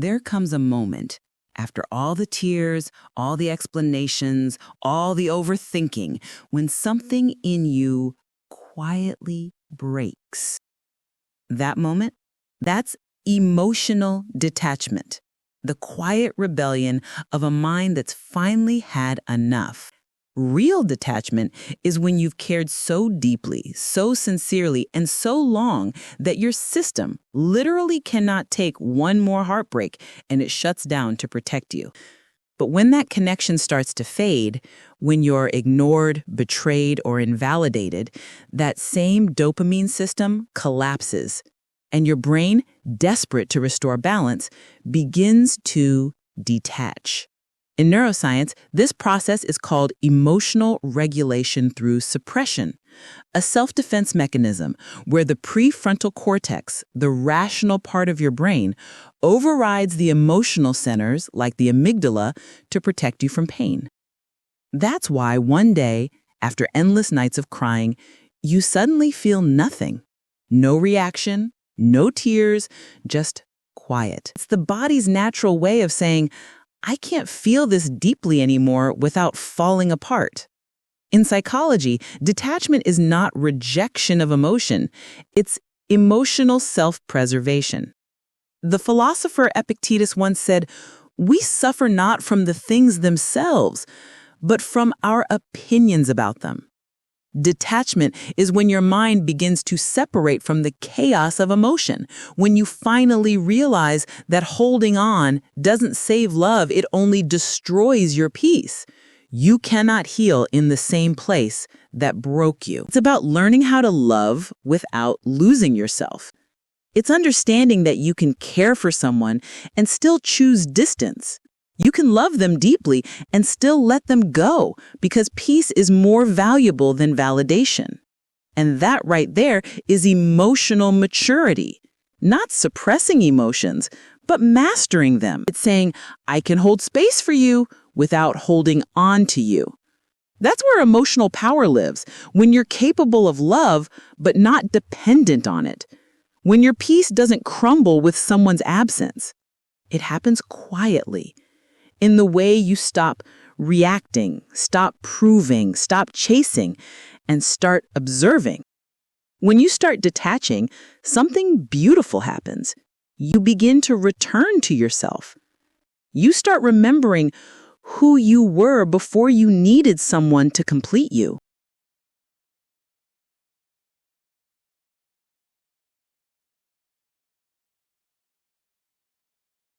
There comes a moment, after all the tears, all the explanations, all the overthinking, when something in you quietly breaks. That moment, that's emotional detachment, the quiet rebellion of a mind that's finally had enough. Real detachment is when you've cared so deeply, so sincerely, and so long that your system literally cannot take one more heartbreak and it shuts down to protect you. But when that connection starts to fade, when you're ignored, betrayed, or invalidated, that same dopamine system collapses, and your brain, desperate to restore balance, begins to detach. In neuroscience, this process is called emotional regulation through suppression, a self-defense mechanism where the prefrontal cortex, the rational part of your brain, overrides the emotional centers, like the amygdala, to protect you from pain. That's why one day, after endless nights of crying, you suddenly feel nothing. No reaction, no tears, just quiet. It's the body's natural way of saying, I can't feel this deeply anymore without falling apart. In psychology, detachment is not rejection of emotion. It's emotional self-preservation. The philosopher Epictetus once said, "We suffer not from the things themselves, but from our opinions about them." Detachment is when your mind begins to separate from the chaos of emotion, when you finally realize that holding on doesn't save love, it only destroys your peace. You cannot heal in the same place that broke you. It's about learning how to love without losing yourself. It's understanding that you can care for someone and still choose distance. You can love them deeply and still let them go because peace is more valuable than validation. And that right there is emotional maturity. Not suppressing emotions, but mastering them. It's saying, I can hold space for you without holding on to you. That's where emotional power lives, when you're capable of love, but not dependent on it. When your peace doesn't crumble with someone's absence. It happens quietly, in the way you stop reacting, stop proving, stop chasing, and start observing. When you start detaching, something beautiful happens. You begin to return to yourself. You start remembering who you were before you needed someone to complete you.